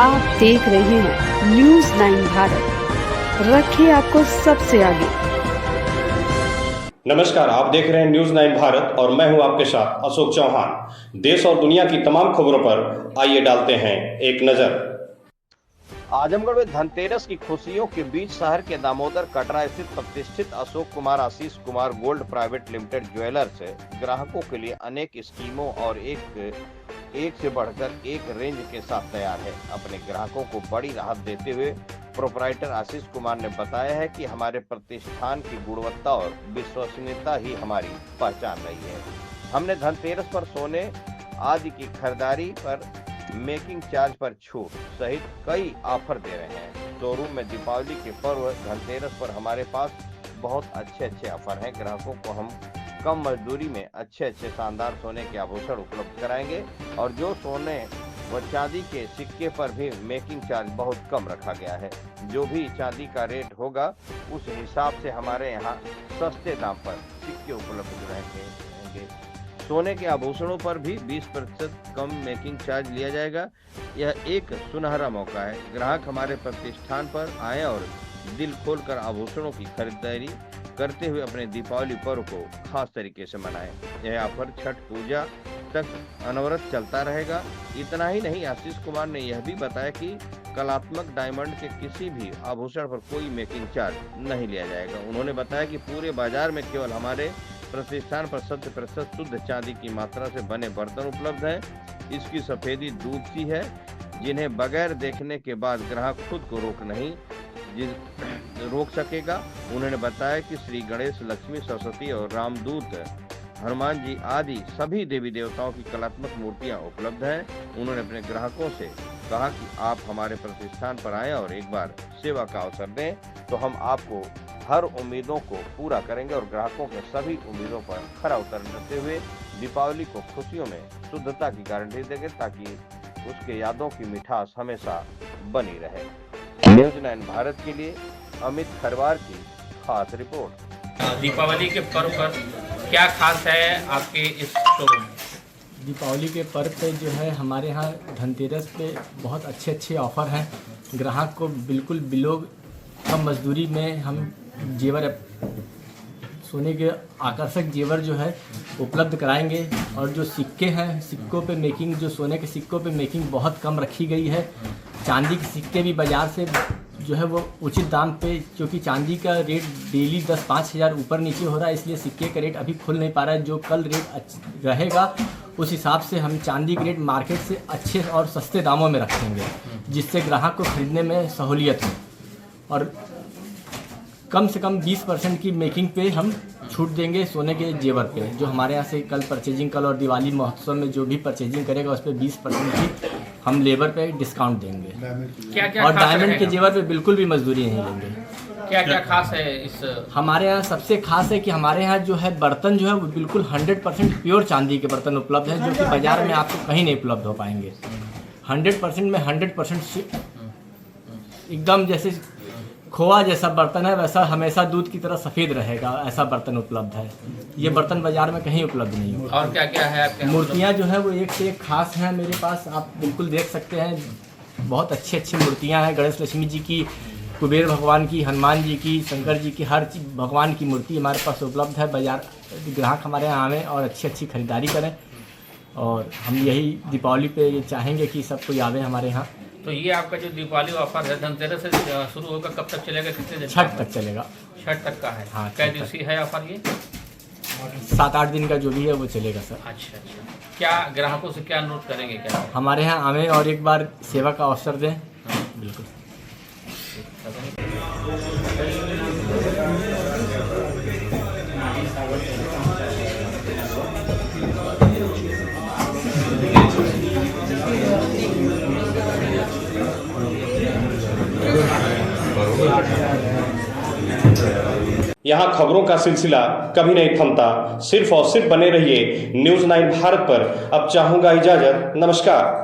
आप देख रहे हैं न्यूज 9 भारत, रखिए आपको सबसे आगे। नमस्कार, आप देख रहे हैं न्यूज 9 भारत और मैं हूं आपके साथ अशोक चौहान। देश और दुनिया की तमाम खबरों पर आइए डालते हैं एक नजर। आजमगढ़ में धनतेरस की खुशियों के बीच शहर के दामोदर कटरा स्थित प्रतिष्ठित Ashok Kumar Ashish Kumar gold private limited jewellers ग्राहकों के लिए अनेक स्कीमों और एक से बढ़कर एक रेंज के साथ तैयार है। अपने ग्राहकों को बड़ी राहत देते हुए प्रोपराइटर आशीष कुमार ने बताया है कि हमारे प्रतिष्ठान की गुणवत्ता और विश्वसनीयता ही हमारी पहचान रही है। हमने धनतेरस पर सोने आदि की खरीदारी पर मेकिंग चार्ज पर छूट सहित कई ऑफर दे रहे हैं। शोरूम में दीपावली के पर्व धनतेरस पर हमारे पास बहुत अच्छे ऑफर हैं। ग्राहकों को हम कम मजदूरी में अच्छे शानदार सोने के आभूषण उपलब्ध कराएंगे और जो सोने व चांदी के सिक्के पर भी मेकिंग चार्ज बहुत कम रखा गया है। जो भी चांदी का रेट होगा उस हिसाब से हमारे यहाँ सस्ते दाम पर सिक्के उपलब्ध रहेंगे। सोने के आभूषणों पर भी 20% कम मेकिंग चार्ज लिया जाएगा। यह एक सुनहरा मौका है। ग्राहक हमारे प्रतिष्ठान पर आए और दिल खोलकर आभूषणों की खरीदारी करते हुए अपने दीपावली पर्व को खास तरीके से मनाएं। यह ऑफर छठ पूजा तक अनवरत चलता रहेगा। इतना ही नहीं, आशीष कुमार ने यह भी बताया कि कलात्मक डायमंड के किसी भी आभूषण पर कोई मेकिंग चार्ज नहीं लिया जाएगा। उन्होंने बताया कि पूरे बाजार में केवल हमारे प्रतिष्ठान पर 100% शुद्ध चांदी की मात्रा से बने बर्तन उपलब्ध हैं। इसकी सफेदी दूध सी है, जिन्हें बगैर देखने के बाद ग्राहक खुद को रोक सकेगा। उन्होंने बताया कि श्री गणेश, लक्ष्मी, सरस्वती और रामदूत, हनुमान जी आदि सभी देवी देवताओं की कलात्मक मूर्तियां उपलब्ध हैं। उन्होंने अपने ग्राहकों से कहा कि आप हमारे प्रतिष्ठान पर आएं और एक बार सेवा का अवसर दें, तो हम आपको हर उम्मीदों को पूरा करेंगे और ग्राहकों के सभी उम्मीदों पर खरा उतरते हुए दीपावली को खुशियों में शुद्धता की गारंटी देंगे, ताकि उसके यादों की मिठास हमेशा बनी रहे। न्यूज 9 भारत के लिए अमित खरवार की खास रिपोर्ट। दीपावली के पर्व पर क्या खास है आपके इस शोरूम में? दीपावली के पर्व पे जो है हमारे यहाँ धनतेरस पे बहुत अच्छे ऑफ़र हैं। ग्राहक को बिल्कुल बिलो कम मजदूरी में हम जेवर, सोने के आकर्षक जेवर जो है उपलब्ध कराएंगे। और जो सिक्के हैं, सिक्कों पे मेकिंग, जो सोने के सिक्कों पे मेकिंग बहुत कम रखी गई है। चांदी के सिक्के भी बाज़ार से जो है वो उचित दाम पे, क्योंकि चांदी का रेट डेली 10-5 हज़ार ऊपर नीचे हो रहा है, इसलिए सिक्के का रेट अभी खुल नहीं पा रहा है। जो कल रेट रहेगा उस हिसाब से हम चांदी के रेट मार्केट से अच्छे और सस्ते दामों में रखेंगे, जिससे ग्राहक को खरीदने में सहूलियत हो। और कम से कम 20% की मेकिंग पे हम छूट देंगे सोने के जेवर पे। जो हमारे यहाँ से कल और दिवाली महोत्सव में जो भी परचेजिंग करेगा उस पर 20% की हम लेबर पे डिस्काउंट देंगे। क्या और डायमंड के जेवर पे बिल्कुल भी मजदूरी नहीं लेंगे। क्या खास है इस? हमारे यहाँ सबसे खास है कि हमारे यहाँ जो है बर्तन जो है वो बिल्कुल 100% प्योर चांदी के बर्तन उपलब्ध हैं, जो कि बाजार में आपको कहीं नहीं उपलब्ध हो पाएंगे। 100% में 100% एकदम जैसे खोआ जैसा बर्तन है, वैसा हमेशा दूध की तरह सफ़ेद रहेगा, ऐसा बर्तन उपलब्ध है। ये बर्तन बाजार में कहीं उपलब्ध नहीं होगा। और क्या है आपके? मूर्तियाँ जो है वो एक से एक खास हैं मेरे पास, आप बिल्कुल देख सकते हैं। बहुत अच्छी मूर्तियाँ हैं। गणेश लक्ष्मी जी की, कुबेर भगवान की, हनुमान जी की, शंकर जी की, हर चीज़ भगवान की मूर्ति हमारे पास उपलब्ध है। बाजार ग्राहक हमारे यहाँ आवें और अच्छी खरीदारी करें। और हम यही दीपावली पे चाहेंगे कि सब कोई आवे हमारे यहाँ। तो ये आपका जो दीपावली ऑफर है धनतेरस से शुरू होगा, कब तक चलेगा, कितने दिन? छठ तक चलेगा। छठ तक का है? हाँ। कै दिवसीय है ऑफर ये? 7-8 दिन का जो भी है वो चलेगा सर। अच्छा। क्या ग्राहकों से क्या अनुरोध करेंगे? क्या हमारे यहाँ आवें और एक बार सेवा का अवसर दें। बिल्कुल। यहाँ खबरों का सिलसिला कभी नहीं थमता। सिर्फ और सिर्फ बने रहिए न्यूज 9 भारत पर। अब चाहूंगा इजाजत। नमस्कार।